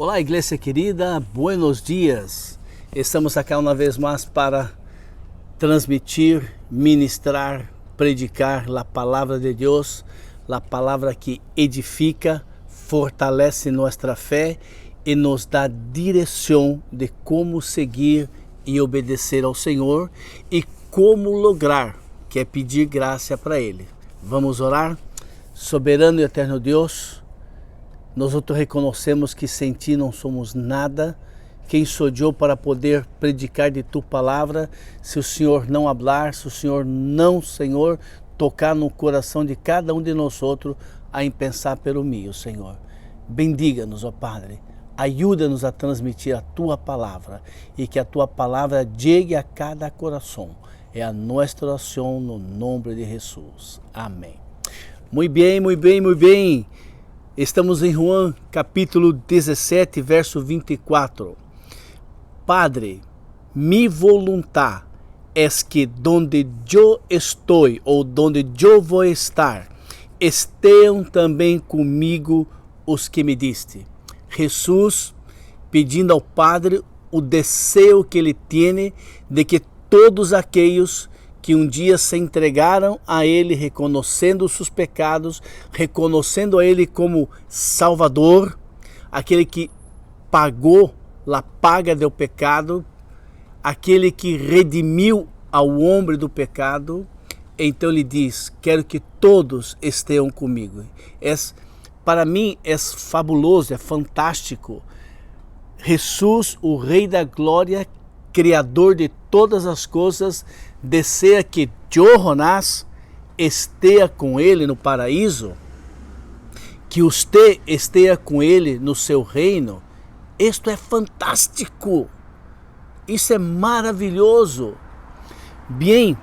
Olá, igreja querida, buenos dias. Estamos aqui uma vez mais para transmitir, ministrar, predicar a palavra de Deus, a palavra que edifica, fortalece nossa fé e nos dá direção de como seguir e obedecer ao Senhor e como lograr, que é pedir graça para Ele. Vamos orar? Soberano e eterno Deus, nós reconhecemos que sem Ti não somos nada. Quem sou eu para poder predicar de Tu palavra, se o Senhor não hablar, se o Senhor não, Senhor, tocar no coração de cada um de nós outros a pensar pelo meu, Senhor. Bendiga-nos, ó Padre, ajuda-nos a transmitir a Tua palavra e que a Tua palavra chegue a cada coração. É a nossa oração no nome de Jesus. Amém. Muito bem, muito bem, muito bem. Estamos em João capítulo 17, verso 24. Padre, mi voluntad es que donde yo estoy ou donde yo vou estar, estejam também comigo os que me diste. Jesus pedindo ao Padre o desejo que ele tem de que todos aqueles que um dia se entregaram a Ele, reconhecendo os seus pecados, reconhecendo a Ele como Salvador, aquele que pagou a paga do pecado, aquele que redimiu ao homem do pecado, então Ele diz, quero que todos estejam comigo. Para mim é fabuloso, é fantástico. Jesus, o Rei da Glória, Criador de todas as coisas, deseja que eu, Jonás, esteja com Ele no paraíso, que você esteja com Ele no seu reino. Isto é fantástico, isso é maravilhoso. Bem,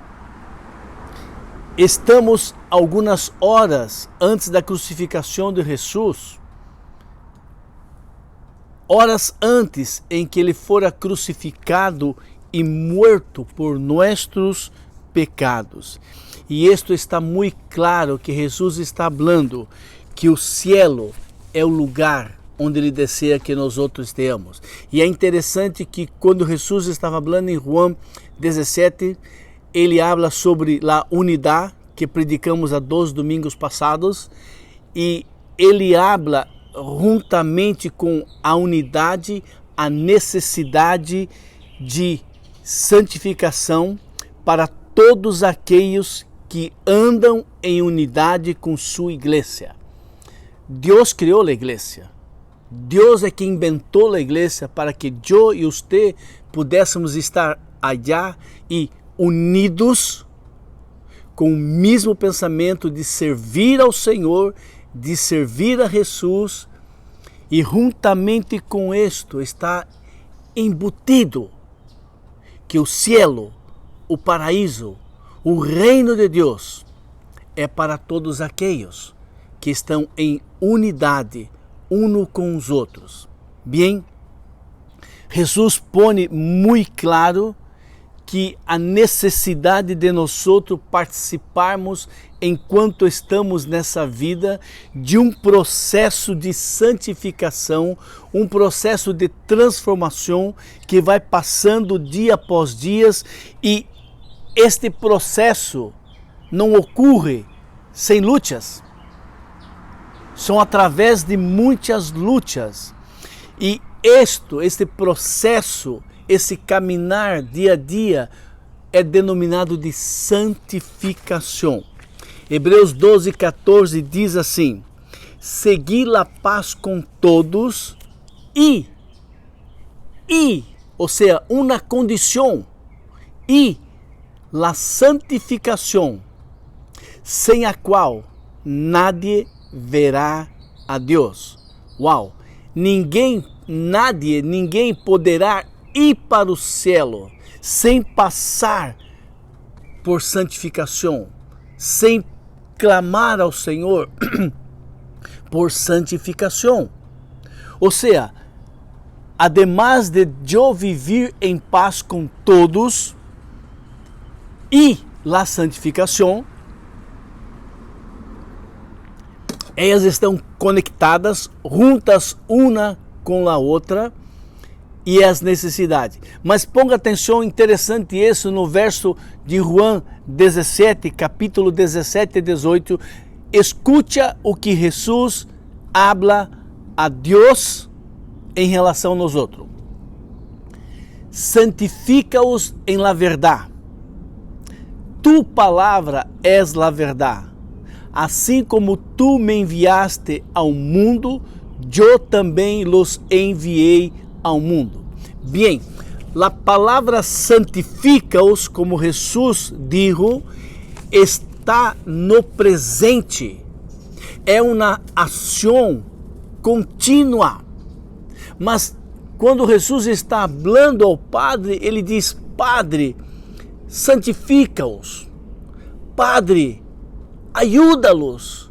estamos algumas horas antes da crucificação de Jesus, horas antes em que Ele fora crucificado e morto por nossos pecados. E isto está muito claro que Jesus está falando que o cielo é o lugar onde Ele deseja que nós outros estejamos. E é interessante que quando Jesus estava falando em João 17, Ele habla sobre a unidade que predicamos há 2 domingos passados, e Ele habla juntamente com a unidade, a necessidade de santificação para todos aqueles que andam em unidade com sua igreja. Deus criou a igreja. Deus é quem inventou a igreja para que eu e você pudéssemos estar allá e unidos com o mesmo pensamento de servir ao Senhor, de servir a Jesus, e juntamente com isto está embutido que o cielo, o paraíso, o reino de Deus é para todos aqueles que estão em unidade, uno com os outros. Bem, Jesus põe muito claro que a necessidade de nós outros participarmos, enquanto estamos nessa vida, de um processo de santificação, um processo de transformação que vai passando dia após dia, e este processo não ocorre sem lutas. São através de muitas lutas. E este processo, esse caminhar dia a dia, é denominado de santificação. Hebreus 12:14 diz assim: segui a paz com todos ou seja, uma condição, e a santificação, sem a qual nadie verá a Deus. Uau! Ninguém poderá ir para o céu sem passar por santificação, sem clamar ao Senhor por santificação. Ou seja, ademais de eu viver em paz com todos e a santificação, elas estão conectadas, juntas uma com a outra e as necessidades. Mas ponga atenção, interessante isso no verso de João 17, capítulo 17 e 18. Escucha o que Jesus habla a Deus em relação a nós outros. Santifica-os em la verdade. Tu palavra és la verdade. Assim como tu me enviaste ao mundo, eu também los enviei ao mundo. Bem, a palavra santifica-os, como Jesus dijo, está no presente. É uma ação contínua. Mas quando Jesus está falando ao Padre, ele diz: Padre, santifica-os. Padre, ajuda-los.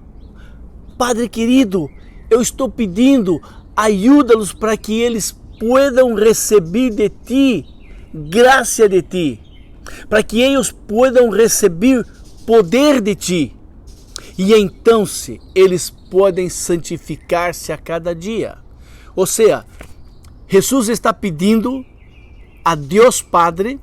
Padre querido, eu estou pedindo, ajuda-los para que eles possam receber de ti, graça de ti, para que eles possam receber poder de ti. E então eles podem santificar-se a cada dia. Ou seja, Jesus está pedindo a Deus Padre,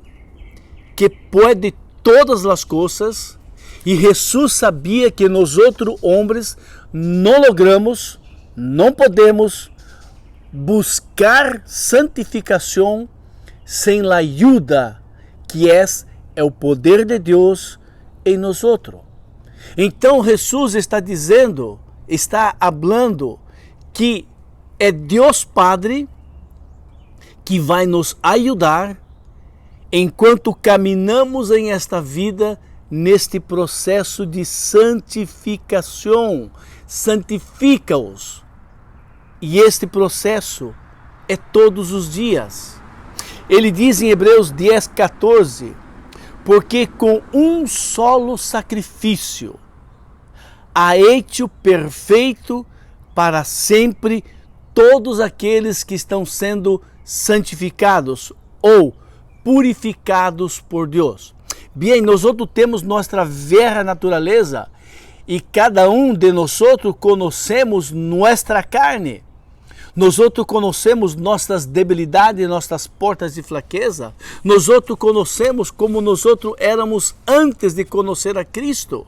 que pode todas as coisas, e Jesus sabia que nós outros homens não logramos, não podemos buscar santificação sem a ajuda que é o poder de Deus em nós outros. Então Jesus está dizendo, está falando que é Deus Padre que vai nos ajudar enquanto caminhamos em esta vida neste processo de santificação. Santifica-os. E este processo é todos os dias. Ele diz em Hebreus 10, 14, porque com um solo sacrifício há hecho perfeito para sempre todos aqueles que estão sendo santificados ou purificados por Deus. Bem, nós temos nossa velha natureza e cada um de nós conhecemos nossa carne. Nós conhecemos nossas debilidades, nossas portas de fraqueza. Nós conhecemos como nós éramos antes de conhecer a Cristo.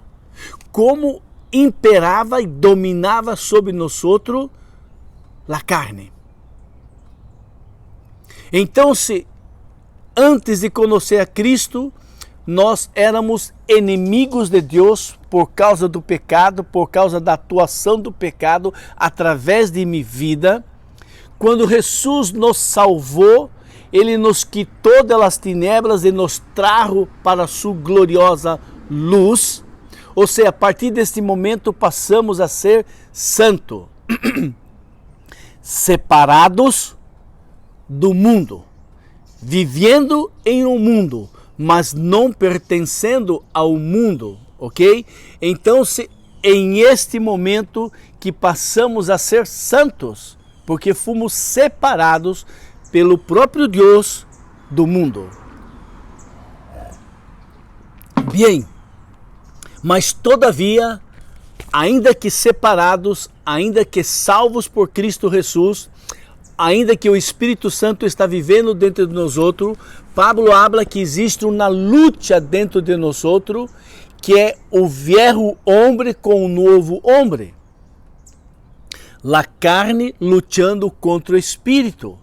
Como imperava e dominava sobre nós a carne. Então, se antes de conhecer a Cristo, nós éramos inimigos de Deus por causa do pecado, por causa da atuação do pecado através de minha vida. Quando Jesus nos salvou, Ele nos quitou das tinieblas e nos trajo para a sua gloriosa luz. Ou seja, a partir deste momento passamos a ser santos, separados do mundo, vivendo em um mundo, mas não pertencendo ao mundo, ok? Então, em este momento que passamos a ser santos, porque fomos separados pelo próprio Deus do mundo. Bem, mas todavia, ainda que separados, ainda que salvos por Cristo Jesus, ainda que o Espírito Santo está vivendo dentro de nós outros, Pablo habla que existe uma luta dentro de nós outros, que é o velho homem com o novo homem. La carne lutando contra o Espírito.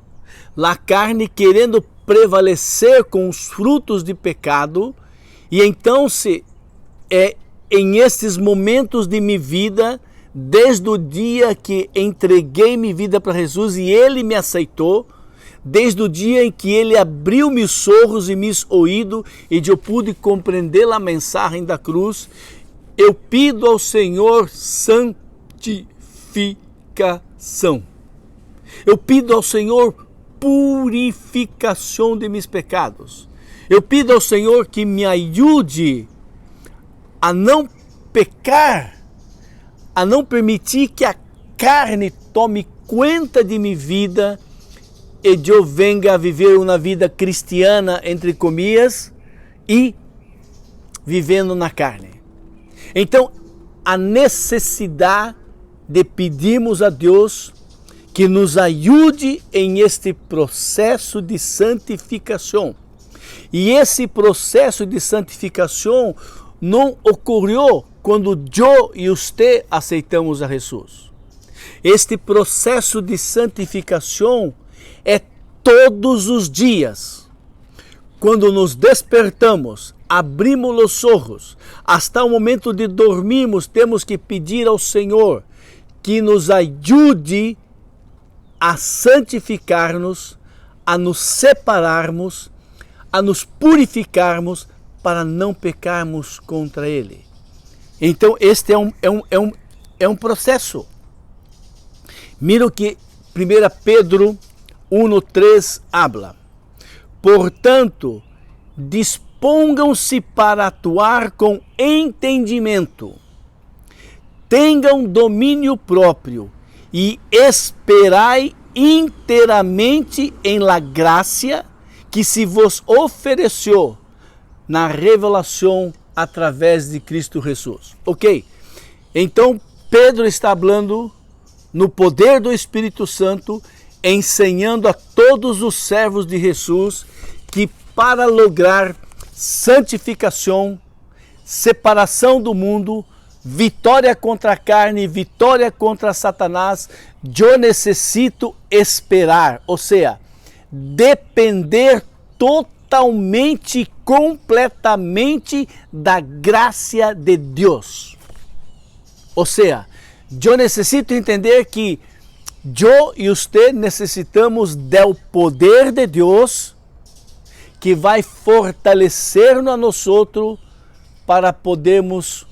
La carne querendo prevalecer com os frutos de pecado. E então em estes momentos de minha vida, desde o dia que entreguei minha vida para Jesus e Ele me aceitou, desde o dia em que Ele abriu meus olhos e meus ouvidos e eu pude compreender a mensagem da cruz, eu pido ao Senhor santificação. Eu pido ao Senhor purificação de meus pecados. Eu pido ao Senhor que me ajude a não pecar, a não permitir que a carne tome conta de minha vida e eu venha a viver uma vida cristiana, entre comillas, e vivendo na carne. Então, a necessidade de pedirmos a Deus que nos ajude em este processo de santificação. E esse processo de santificação não ocorreu quando eu e você aceitamos a Jesus. Este processo de santificação é todos os dias. Quando nos despertamos, abrimos os olhos, até o momento de dormirmos, temos que pedir ao Senhor que nos ajude a santificar-nos, a nos separarmos, a nos purificarmos para não pecarmos contra Ele. Então este é um processo. Mira o que 1 Pedro 1:3 habla. Portanto, dispongam-se para atuar com entendimento, tenham domínio próprio e esperai inteiramente em la graça que se vos ofereceu na revelação através de Cristo Jesus. Ok? Então, Pedro está falando no poder do Espírito Santo, ensinando a todos os servos de Jesus que para lograr santificação, separação do mundo, vitória contra a carne, vitória contra Satanás, eu necessito esperar, ou seja, depender totalmente, completamente da graça de Deus. Ou seja, eu necessito entender que eu e você necessitamos do poder de Deus que vai fortalecer-nos a nós para podermos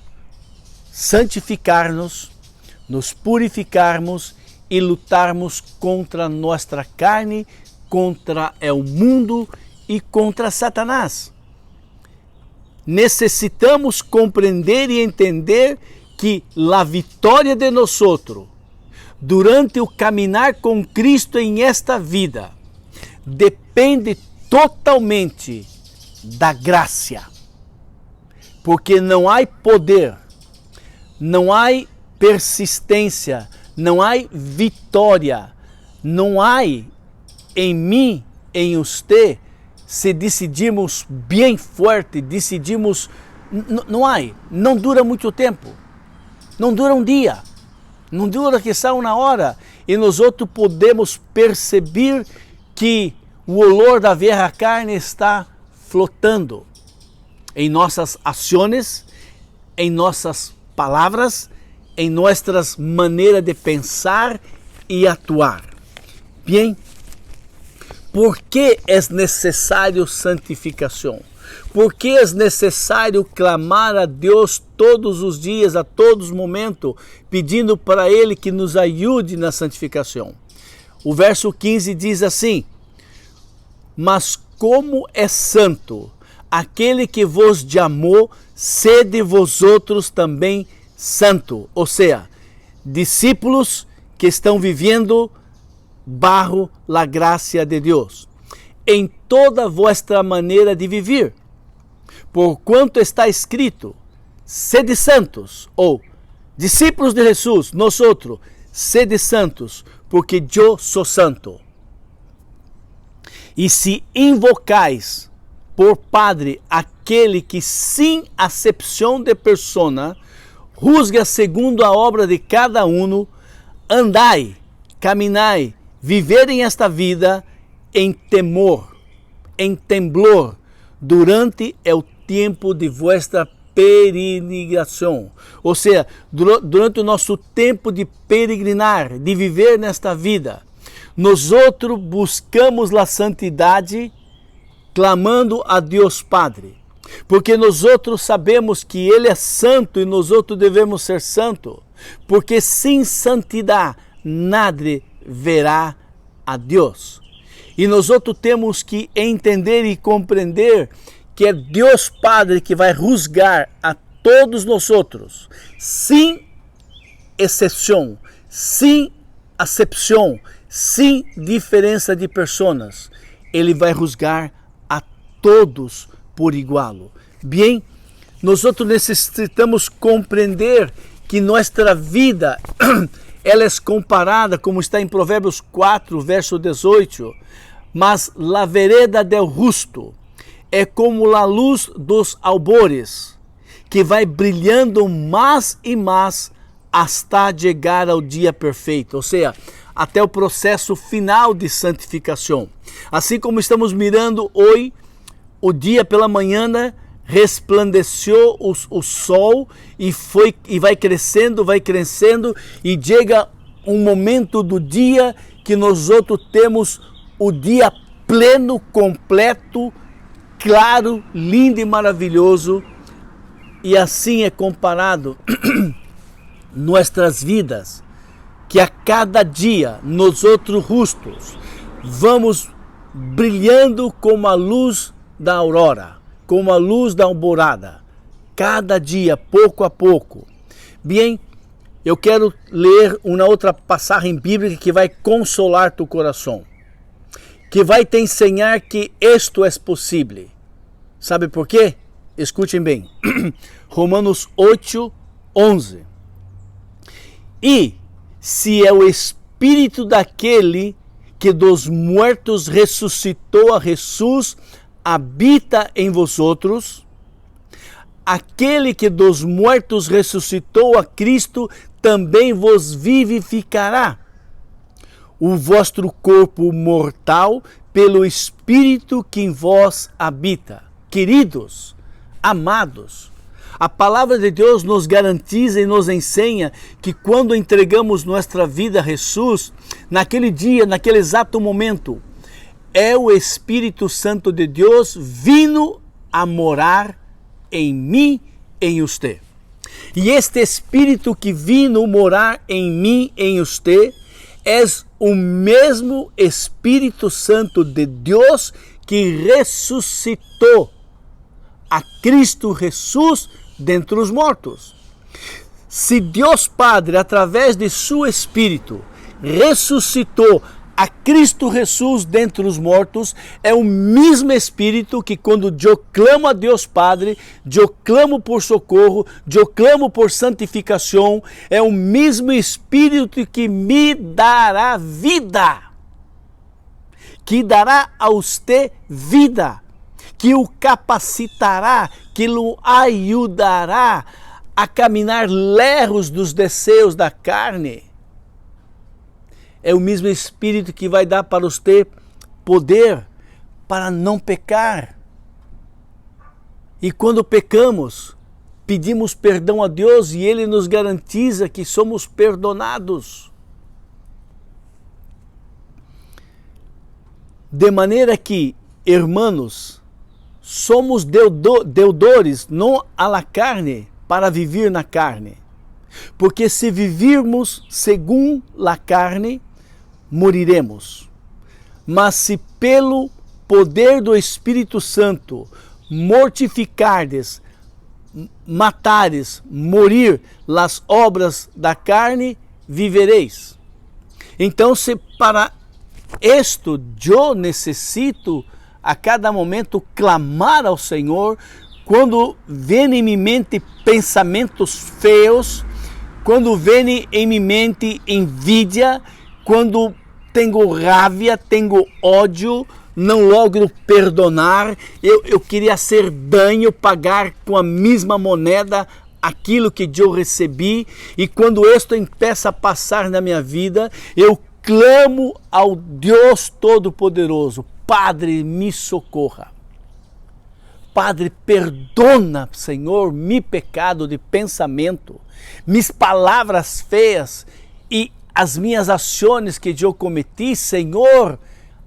santificar-nos, nos purificarmos e lutarmos contra nossa carne, contra o mundo e contra Satanás. Necessitamos compreender e entender que a vitória de nós durante o caminhar com Cristo em esta vida depende totalmente da graça, porque não há poder, não há persistência, não há vitória, não há em mim, em você, se decidirmos bem forte, decidimos, não dura muito tempo, não dura um dia, não dura que só uma hora, e nós outros podemos perceber que o olor da velha carne está flotando em nossas ações, em nossas palavras, em nossas maneiras de pensar e atuar. Bem, por que é necessário santificação? Por que é necessário clamar a Deus todos os dias, a todos os momentos, pedindo para Ele que nos ajude na santificação? O verso 15 diz assim: mas como é santo aquele que vos chamou, sede vosotros também santo. Ou seja, discípulos que estão vivendo bajo la graça de Deus, em toda vossa maneira de viver. Porquanto está escrito, sede santos, ou discípulos de Jesus, nós outros, sede santos, porque eu sou santo. E se invocais por Padre aquele que, sem acepção de persona, juzga segundo a obra de cada um, andai, caminai, viverem esta vida em temor, em temblor, durante o tempo de vossa peregrinação. Ou seja, durante o nosso tempo de peregrinar, de viver nesta vida, nós outros buscamos a santidade, clamando a Deus Padre, porque nós outros sabemos que Ele é santo e nós outros devemos ser santos, porque sem santidade nada verá a Deus. E nós outros temos que entender e compreender que é Deus Padre que vai juzgar a todos nós outros, sem exceção, sem acepção, sem diferença de pessoas. Ele vai juzgar a todos por igual. Bem, nós outros necessitamos compreender que nossa vida ela é comparada, como está em Provérbios 4, verso 18, mas la vereda del justo é como a luz dos albores, que vai brilhando mais e mais hasta chegar ao dia perfeito, ou seja, até o processo final de santificação. Assim como estamos mirando hoje, o dia pela manhã, né, resplandeceu o sol e vai crescendo, e chega um momento do dia que nós outros temos o dia pleno, completo, claro, lindo e maravilhoso. E assim é comparado nossas vidas, que a cada dia nós outros justos vamos brilhando como a luz da aurora, como a luz da alvorada, cada dia, pouco a pouco. Bem, eu quero ler uma outra passagem bíblica que vai consolar tu coração, que vai te ensinar que isto é possível. Sabe por quê? Escutem bem. Romanos 8, 11. E se é o Espírito daquele que dos mortos ressuscitou a Jesus habita em vosotros, aquele que dos mortos ressuscitou a Cristo também vos vivificará o vosso corpo mortal pelo Espírito que em vós habita. Queridos, amados, a palavra de Deus nos garantiza e nos ensina que quando entregamos nossa vida a Jesus, naquele dia, naquele exato momento, é o Espírito Santo de Deus vindo a morar em mim, em você. E este Espírito que vindo morar em mim, em você, é o mesmo Espírito Santo de Deus que ressuscitou a Cristo Jesus dentre os mortos. Se Deus Padre, através de seu Espírito, ressuscitou a Cristo Jesus dentre os mortos, é o mesmo Espírito que quando eu clamo a Deus Padre, eu clamo por socorro, eu clamo por santificação, é o mesmo Espírito que me dará vida, que dará a você vida, que o capacitará, que o ajudará a caminhar lejos dos desejos da carne. É o mesmo Espírito que vai dar para você poder para não pecar. E quando pecamos, pedimos perdão a Deus e Ele nos garantiza que somos perdonados. De maneira que, irmãos, somos deudores, não à la carne, para viver na carne. Porque se vivirmos segundo a carne, moriremos. Mas se pelo poder do Espírito Santo mortificardes, matares, morir as obras da carne, vivereis. Então, se para isto eu necessito a cada momento clamar ao Senhor, quando vem em minha mente pensamentos feios, quando vem em minha mente envidia, quando tenho raiva, tenho ódio, não logro perdonar, eu queria ser dano, pagar com a mesma moneda aquilo que eu recebi, e quando isto empieza a passar na minha vida, eu clamo ao Deus Todo-Poderoso: Padre, me socorra. Padre, perdona, Senhor, meu pecado de pensamento, minhas palavras feias e as minhas ações que eu cometi. Senhor,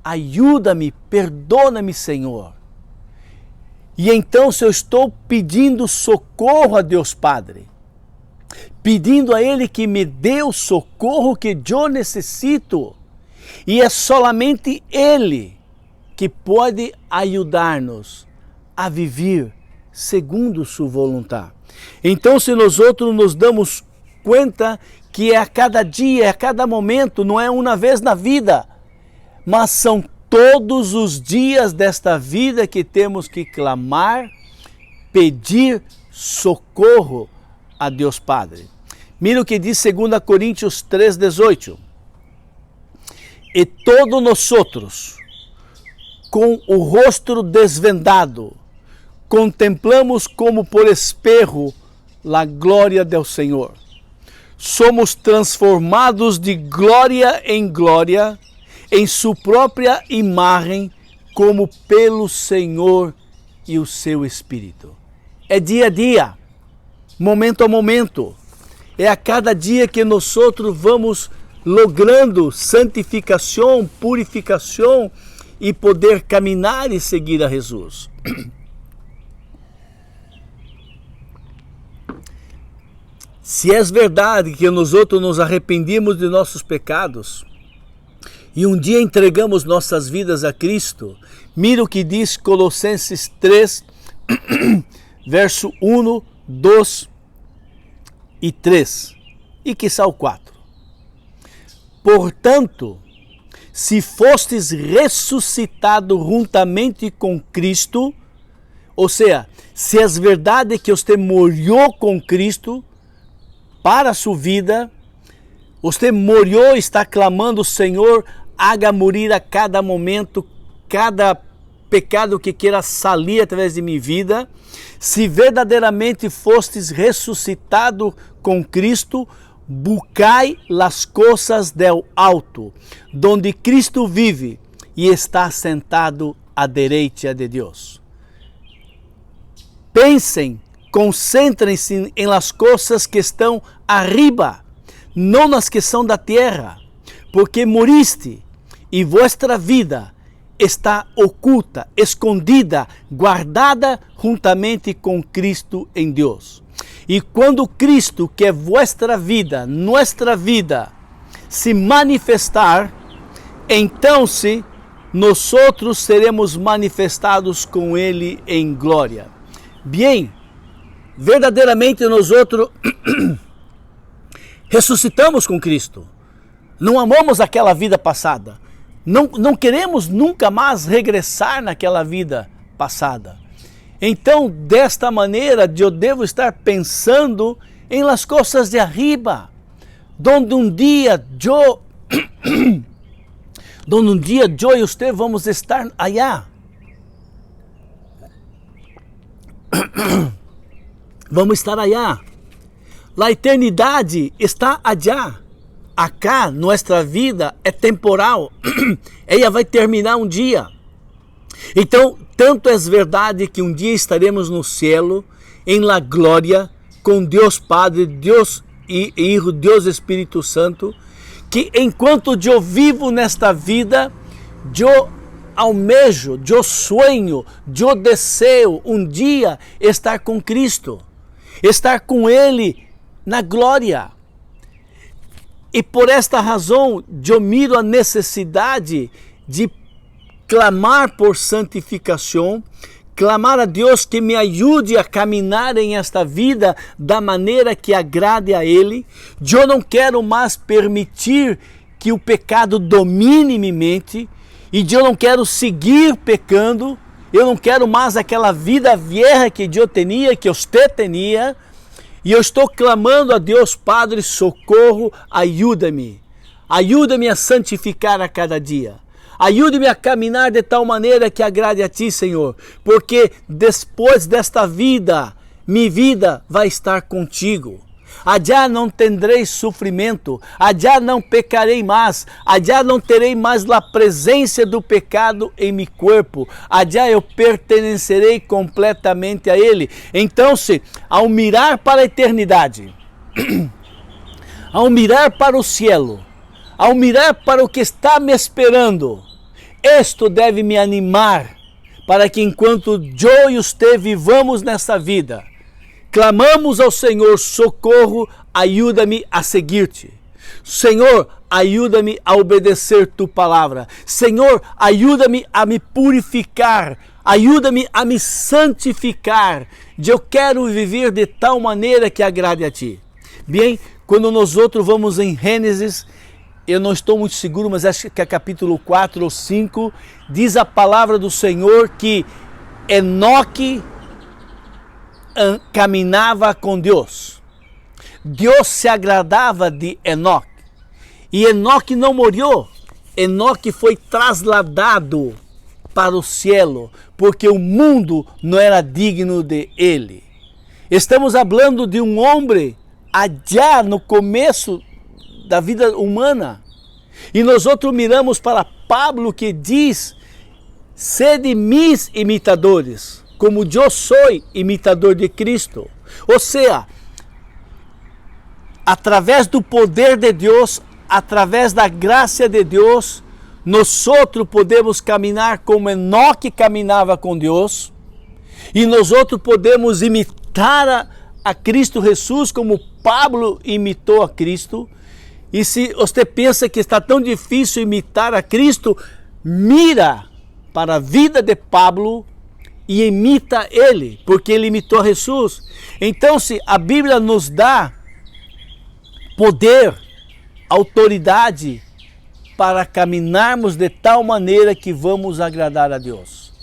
ajuda-me, perdona-me, Senhor. E então, se eu estou pedindo socorro a Deus Padre, pedindo a Ele que me dê o socorro que eu necessito, e é somente Ele que pode ajudar-nos a viver segundo sua vontade. Então, se nós outros nos damos conta que é a cada dia, é a cada momento, não é uma vez na vida, mas são todos os dias desta vida que temos que clamar, pedir socorro a Deus Padre. Mira o que diz 2 Coríntios 3:18. E todos nós, com o rosto desvendado, contemplamos como por espejo a glória do Senhor. Somos transformados de glória em glória, em sua própria imagem, como pelo Senhor e o seu Espírito. É dia a dia, momento a momento. É a cada dia que nós vamos logrando santificação, purificação e poder caminhar e seguir a Jesus. Se é verdade que nós nos arrependimos de nossos pecados e um dia entregamos nossas vidas a Cristo, mira o que diz Colossenses 3, verso 1, 2 e 3, e quiçá o 4. Portanto, se fostes ressuscitado juntamente com Cristo, ou seja, se é verdade que você morreu com Cristo para a sua vida, você morreu e está clamando, Senhor, haga morir a cada momento, cada pecado que queira sair através de minha vida. Se verdadeiramente fostes ressuscitado com Cristo, buscai las coisas del alto, donde Cristo vive e está sentado à direita de Deus. Pensem, concentrem-se em las coisas que estão arriba, não nas que são da terra, porque moriste e vossa vida está oculta, escondida, guardada juntamente com Cristo em Deus. E quando Cristo, que é vossa vida, nossa vida, se manifestar, então nós seremos manifestados com Ele em glória. Bem, verdadeiramente nós ressuscitamos com Cristo. Não amamos aquela vida passada. Não queremos nunca mais regressar naquela vida passada. Então, desta maneira, eu devo estar pensando em las coisas de arriba, donde um dia eu e você vamos estar allá. Vamos estar allá. A eternidade está allá. Acá, nossa vida é temporal. Ela vai terminar um dia. Então, tanto é verdade que um dia estaremos no céu, em la glória, com Deus Padre, Deus e Hijo, Deus Espírito Santo, que enquanto eu vivo nesta vida, eu almejo, eu sonho, eu desejo um dia estar com Cristo, estar com Ele na glória. E por esta razão, eu miro a necessidade de clamar por santificação, clamar a Deus que me ajude a caminhar em esta vida da maneira que agrade a Ele. Eu não quero mais permitir que o pecado domine minha mente, e eu não quero seguir pecando, eu não quero mais aquela vida vieja que eu tinha, que você tinha, e eu estou clamando a Deus Padre, socorro, ajuda-me a santificar a cada dia. Ajude-me a caminhar de tal maneira que agrade a Ti, Senhor, porque depois desta vida, minha vida vai estar contigo. Allá não tendrei sofrimento, allá não pecarei mais, allá não terei mais a presença do pecado em meu corpo, allá eu pertencerei completamente a Ele. Então, ao mirar para a eternidade, ao mirar para o cielo, ao mirar para o que está me esperando, isto deve me animar para que enquanto eu e você vivamos nessa vida, clamamos ao Senhor, socorro, ajuda-me a seguir-te. Senhor, ajuda-me a obedecer tu palavra. Senhor, ajuda-me a me purificar, ajuda-me a me santificar. Eu quero viver de tal maneira que agrade a ti. Bem, quando nós vamos em Gênesis, eu não estou muito seguro, mas acho que é capítulo 4 ou 5, diz a palavra do Senhor que Enoque caminhava com Deus. Deus se agradava de Enoque. E Enoque não morreu. Enoque foi trasladado para o cielo, porque o mundo não era digno de ele. Estamos falando de um homem allá no começo da vida humana. E nós outros miramos para Pablo, que diz: sede mis imitadores, como eu sou imitador de Cristo. Ou seja, através do poder de Deus, através da graça de Deus, nós outros podemos caminhar como Enoque caminhava com Deus, e nós outros podemos imitar a Cristo Jesus como Pablo imitou a Cristo. E se você pensa que está tão difícil imitar a Cristo, mira para a vida de Pablo e imita ele, porque ele imitou a Jesus. Então, se a Bíblia nos dá poder, autoridade para caminharmos de tal maneira que vamos agradar a Deus.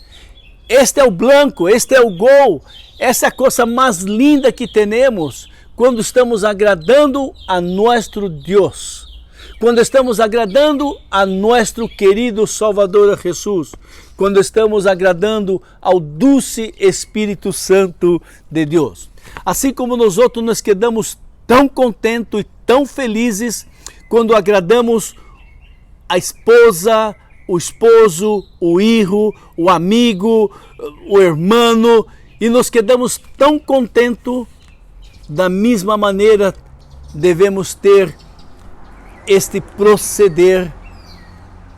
Este é o blanco, este é o gol, essa é a coisa mais linda que temos quando estamos agradando a nosso Deus, quando estamos agradando a nosso querido Salvador Jesus, quando estamos agradando ao doce Espírito Santo de Deus. Assim como nós outros nos quedamos tão contentes e tão felizes quando agradamos a esposa, o esposo, o filho, o amigo, o irmão, e nos quedamos tão contentos. Da mesma maneira, devemos ter este proceder,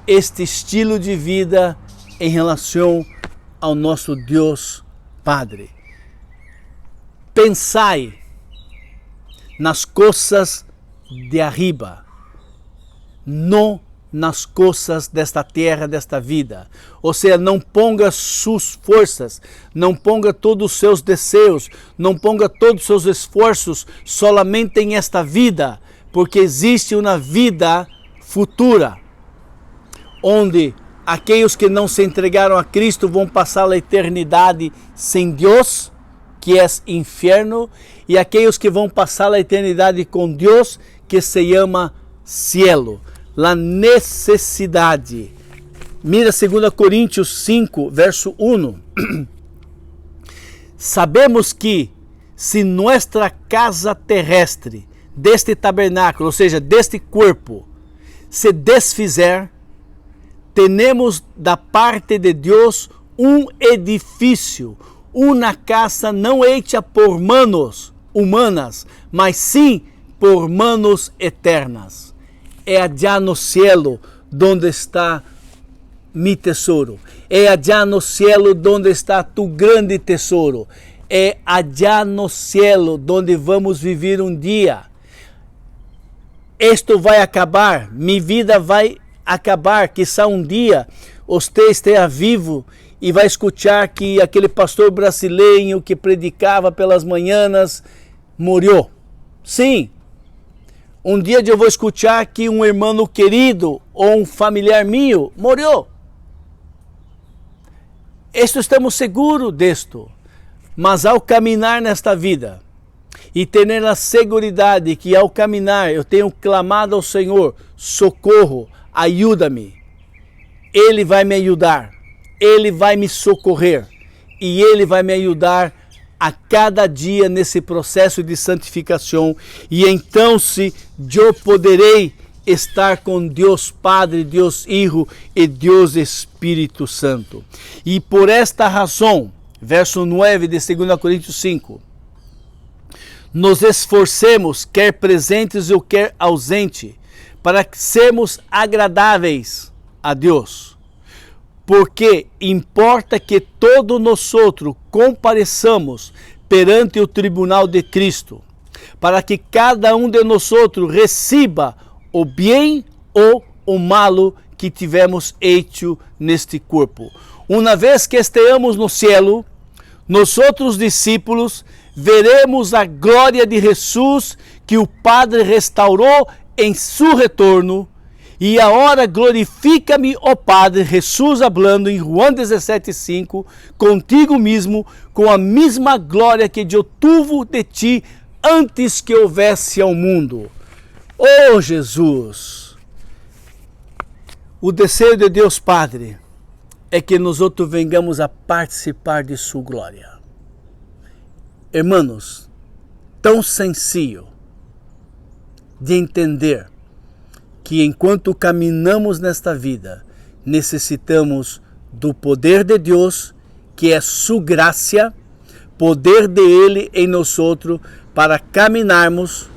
este estilo de vida em relação ao nosso Deus Padre. Pensai nas coisas de arriba, não nas coisas desta terra, desta vida. Ou seja, não ponga suas forças, não ponga todos os seus desejos, não ponga todos os seus esforços solamente em esta vida, porque existe uma vida futura, onde aqueles que não se entregaram a Cristo vão passar a eternidade sem Deus, que é inferno, e aqueles que vão passar a eternidade com Deus, que se chama cielo. La necessidade. Mira 2 Coríntios 5, verso 1. Sabemos que se nossa casa terrestre, deste tabernáculo, ou seja, deste corpo, se desfizer, temos da parte de Deus um edifício, uma casa não hecha por manos humanas, mas sim por manos eternas. É allá no cielo donde está mi tesouro. É allá no cielo donde está tu grande tesouro. É allá no cielo donde vamos viver um dia. Isto vai acabar, minha vida vai acabar. Quizá um dia você esteja vivo e vai escutar que aquele pastor brasileiro que predicava pelas manhãs morreu. Sim. Um dia eu vou escutar que um irmão querido ou um familiar meu morreu. Estamos seguros disto. Mas ao caminhar nesta vida e ter a segurança de que ao caminhar eu tenho clamado ao Senhor, socorro, ajuda-me. Ele vai me ajudar, Ele vai me socorrer e Ele vai me ajudar a cada dia nesse processo de santificação, e então se eu poderei estar com Deus Padre, Deus Filho e Deus Espírito Santo. E por esta razão, verso 9 de 2 Coríntios 5, nos esforcemos, quer presentes ou quer ausente, para que sermos agradáveis a Deus. Porque importa que todos nós compareçamos perante o tribunal de Cristo, para que cada um de nós receba o bem ou o malo que tivemos hecho neste corpo. Uma vez que estejamos no cielo, nós outros discípulos veremos a glória de Jesus que o Padre restaurou em seu retorno. E agora glorifica-me, ó Padre, Jesus falando em João 17,5, contigo mesmo, com a mesma glória que eu tuve de ti antes que houvesse ao mundo. Oh Jesus! O desejo de Deus Padre é que nós outros venhamos a participar de sua glória. Irmãos, tão sencillo de entender que enquanto caminhamos nesta vida, necessitamos do poder de Deus, que é sua graça, poder dele em nós outros, para caminharmos,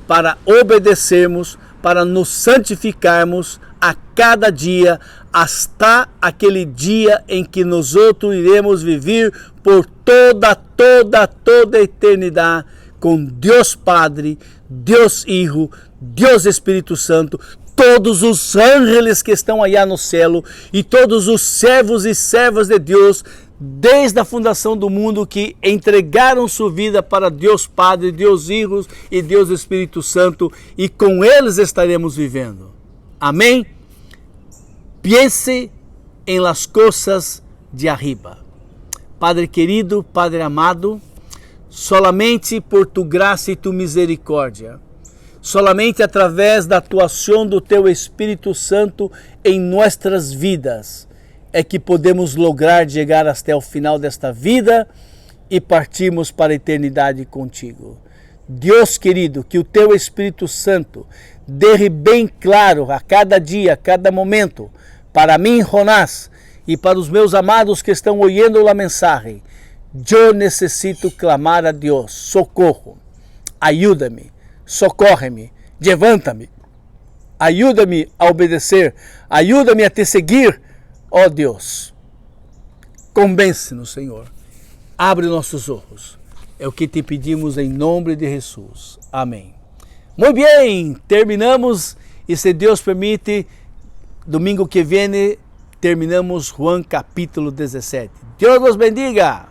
para obedecermos, para nos santificarmos a cada dia, hasta aquele dia em que nós outros iremos viver por toda a eternidade com Deus Padre, Deus Hijo, Deus Espírito Santo, todos os ángeles que estão allá no céu e todos os servos e servas de Deus desde a fundação do mundo que entregaram sua vida para Deus Padre, Deus Hijo e Deus Espírito Santo, e com eles estaremos vivendo. Amém? Pense em las coisas de arriba. Padre querido, Padre amado, solamente por tu graça e tu misericórdia, solamente através da atuação do teu Espírito Santo em nossas vidas, é que podemos lograr chegar até o final desta vida e partirmos para a eternidade contigo. Deus querido, que o teu Espírito Santo dê bem claro a cada dia, a cada momento, para mim, Jonás, e para os meus amados que estão ouvindo a mensagem. Eu necessito clamar a Deus, socorro, ajuda-me, socorre-me, levanta-me, ajuda-me a obedecer, ajuda-me a te seguir, ó Deus. Convence-nos, Senhor, abre nossos olhos, é o que te pedimos em nome de Jesus, amém. Muito bem, terminamos, e se Deus permite, domingo que vem terminamos Juan capítulo 17. Deus nos bendiga!